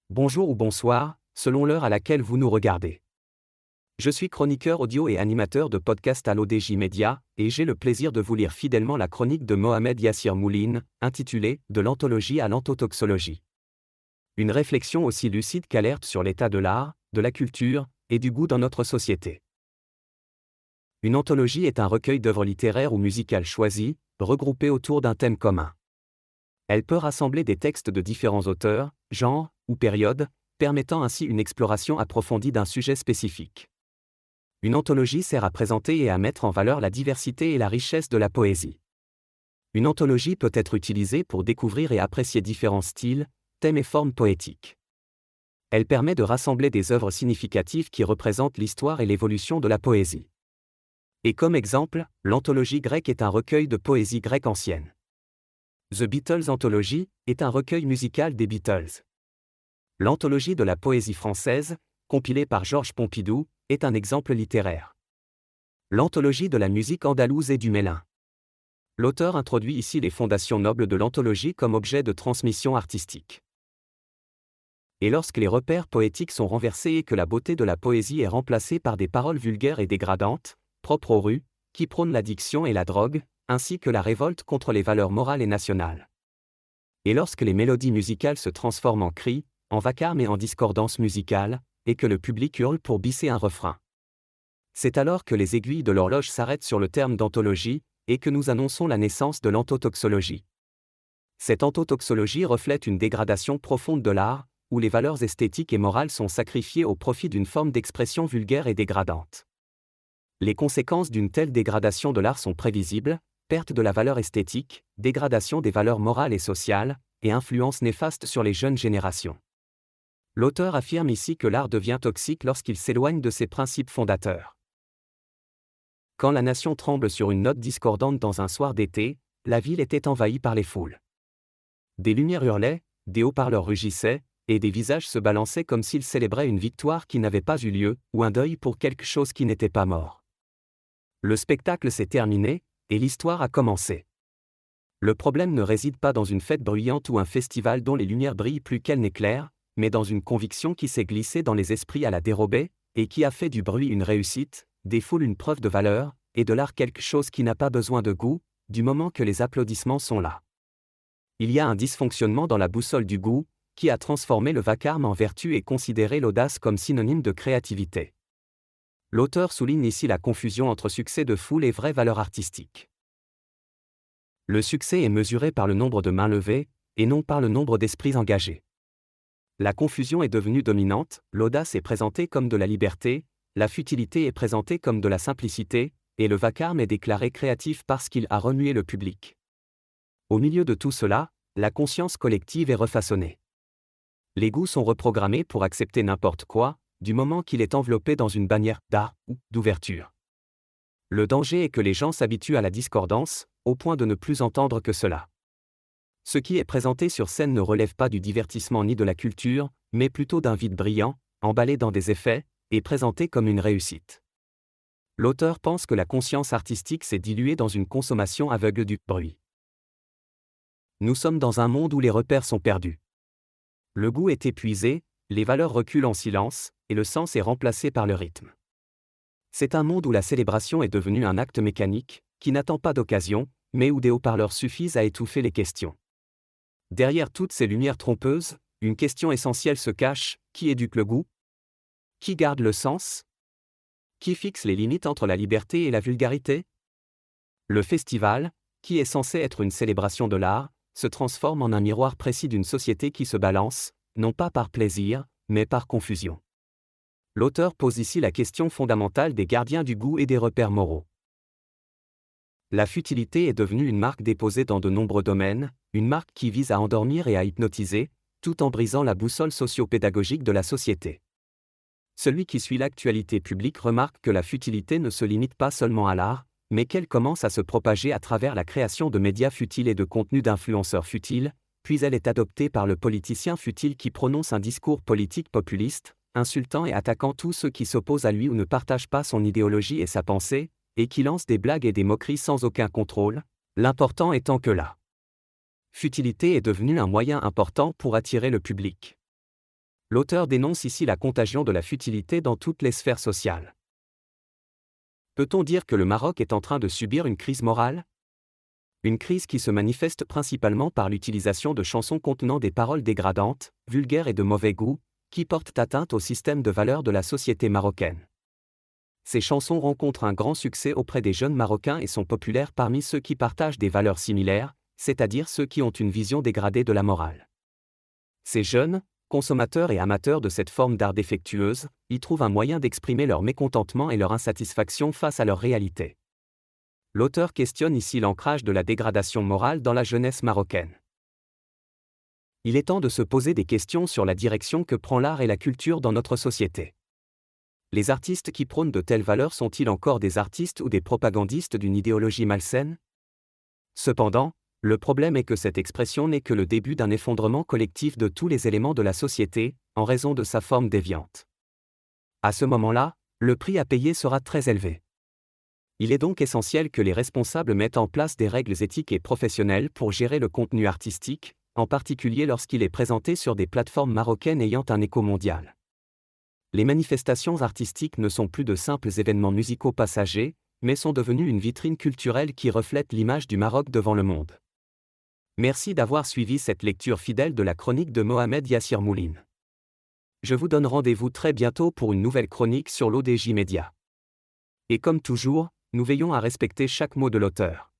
Bonjour ou bonsoir, selon l'heure à laquelle vous nous regardez. Je suis chroniqueur audio et animateur de podcast à l'ODJ Média, et j'ai le plaisir de vous lire fidèlement la chronique de Mohamed Yassir Mouline, intitulée « De l'anthologie à l'anthotoxologie ». Une réflexion aussi lucide qu'alerte sur l'état de l'art, de la culture, et du goût dans notre société. Une anthologie est un recueil d'œuvres littéraires ou musicales choisies, regroupées autour d'un thème commun. Elle peut rassembler des textes de différents auteurs, genres ou périodes, permettant ainsi une exploration approfondie d'un sujet spécifique. Une anthologie sert à présenter et à mettre en valeur la diversité et la richesse de la poésie. Une anthologie peut être utilisée pour découvrir et apprécier différents styles, thèmes et formes poétiques. Elle permet de rassembler des œuvres significatives qui représentent l'histoire et l'évolution de la poésie. Et comme exemple, l'anthologie grecque est un recueil de poésie grecque ancienne. The Beatles Anthology est un recueil musical des Beatles. L'anthologie de la poésie française, compilée par Georges Pompidou, est un exemple littéraire. L'anthologie de la musique andalouse et du Mélin. L'auteur introduit ici les fondations nobles de l'anthologie comme objet de transmission artistique. Et lorsque les repères poétiques sont renversés et que la beauté de la poésie est remplacée par des paroles vulgaires et dégradantes, propres aux rues, qui prônent l'addiction et la drogue, ainsi que la révolte contre les valeurs morales et nationales. Et lorsque les mélodies musicales se transforment en cris, en vacarme et en discordance musicale, et que le public hurle pour bisser un refrain. C'est alors que les aiguilles de l'horloge s'arrêtent sur le terme d'anthologie, et que nous annonçons la naissance de l'anthotoxologie. Cette anthotoxologie reflète une dégradation profonde de l'art, où les valeurs esthétiques et morales sont sacrifiées au profit d'une forme d'expression vulgaire et dégradante. Les conséquences d'une telle dégradation de l'art sont prévisibles: perte de la valeur esthétique, dégradation des valeurs morales et sociales, et influence néfaste sur les jeunes générations. L'auteur affirme ici que l'art devient toxique lorsqu'il s'éloigne de ses principes fondateurs. Quand la nation tremble sur une note discordante dans un soir d'été, la ville était envahie par les foules. Des lumières hurlaient, des haut-parleurs rugissaient, et des visages se balançaient comme s'ils célébraient une victoire qui n'avait pas eu lieu, ou un deuil pour quelque chose qui n'était pas mort. Le spectacle s'est terminé, et l'histoire a commencé. Le problème ne réside pas dans une fête bruyante ou un festival dont les lumières brillent plus qu'elles n'éclairent, mais dans une conviction qui s'est glissée dans les esprits à la dérobée, et qui a fait du bruit une réussite, des foules une preuve de valeur, et de l'art quelque chose qui n'a pas besoin de goût, du moment que les applaudissements sont là. Il y a un dysfonctionnement dans la boussole du goût, qui a transformé le vacarme en vertu et considéré l'audace comme synonyme de créativité. L'auteur souligne ici la confusion entre succès de foule et vraie valeur artistique. Le succès est mesuré par le nombre de mains levées, et non par le nombre d'esprits engagés. La confusion est devenue dominante, l'audace est présentée comme de la liberté, la futilité est présentée comme de la simplicité, et le vacarme est déclaré créatif parce qu'il a remué le public. Au milieu de tout cela, la conscience collective est refaçonnée. Les goûts sont reprogrammés pour accepter n'importe quoi, du moment qu'il est enveloppé dans une bannière d'art ou d'ouverture. Le danger est que les gens s'habituent à la discordance, au point de ne plus entendre que cela. Ce qui est présenté sur scène ne relève pas du divertissement ni de la culture, mais plutôt d'un vide brillant, emballé dans des effets, et présenté comme une réussite. L'auteur pense que la conscience artistique s'est diluée dans une consommation aveugle du bruit. Nous sommes dans un monde où les repères sont perdus. Le goût est épuisé, les valeurs reculent en silence, et le sens est remplacé par le rythme. C'est un monde où la célébration est devenue un acte mécanique, qui n'attend pas d'occasion, mais où des haut-parleurs suffisent à étouffer les questions. Derrière toutes ces lumières trompeuses, une question essentielle se cache: qui éduque le goût? Qui garde le sens? Qui fixe les limites entre la liberté et la vulgarité? Le festival, qui est censé être une célébration de l'art, se transforme en un miroir précis d'une société qui se balance, non pas par plaisir, mais par confusion. L'auteur pose ici la question fondamentale des gardiens du goût et des repères moraux. La futilité est devenue une marque déposée dans de nombreux domaines, une marque qui vise à endormir et à hypnotiser, tout en brisant la boussole socio-pédagogique de la société. Celui qui suit l'actualité publique remarque que la futilité ne se limite pas seulement à l'art, mais qu'elle commence à se propager à travers la création de médias futiles et de contenus d'influenceurs futiles, puis elle est adoptée par le politicien futile qui prononce un discours politique populiste, insultant et attaquant tous ceux qui s'opposent à lui ou ne partagent pas son idéologie et sa pensée, et qui lance des blagues et des moqueries sans aucun contrôle, l'important étant que la futilité est devenue un moyen important pour attirer le public. L'auteur dénonce ici la contagion de la futilité dans toutes les sphères sociales. Peut-on dire que le Maroc est en train de subir une crise morale ? Une crise qui se manifeste principalement par l'utilisation de chansons contenant des paroles dégradantes, vulgaires et de mauvais goût, qui portent atteinte au système de valeurs de la société marocaine. Ces chansons rencontrent un grand succès auprès des jeunes Marocains et sont populaires parmi ceux qui partagent des valeurs similaires, c'est-à-dire ceux qui ont une vision dégradée de la morale. Ces jeunes, consommateurs et amateurs de cette forme d'art défectueuse, y trouvent un moyen d'exprimer leur mécontentement et leur insatisfaction face à leur réalité. L'auteur questionne ici l'ancrage de la dégradation morale dans la jeunesse marocaine. Il est temps de se poser des questions sur la direction que prend l'art et la culture dans notre société. Les artistes qui prônent de telles valeurs sont-ils encore des artistes ou des propagandistes d'une idéologie malsaine ? Cependant, le problème est que cette expression n'est que le début d'un effondrement collectif de tous les éléments de la société, en raison de sa forme déviante. À ce moment-là, le prix à payer sera très élevé. Il est donc essentiel que les responsables mettent en place des règles éthiques et professionnelles pour gérer le contenu artistique, en particulier lorsqu'il est présenté sur des plateformes marocaines ayant un écho mondial. Les manifestations artistiques ne sont plus de simples événements musicaux passagers, mais sont devenues une vitrine culturelle qui reflète l'image du Maroc devant le monde. Merci d'avoir suivi cette lecture fidèle de la chronique de Mohamed Yassir Mouline. Je vous donne rendez-vous très bientôt pour une nouvelle chronique sur l'ODJ Média. Et comme toujours, nous veillons à respecter chaque mot de l'auteur.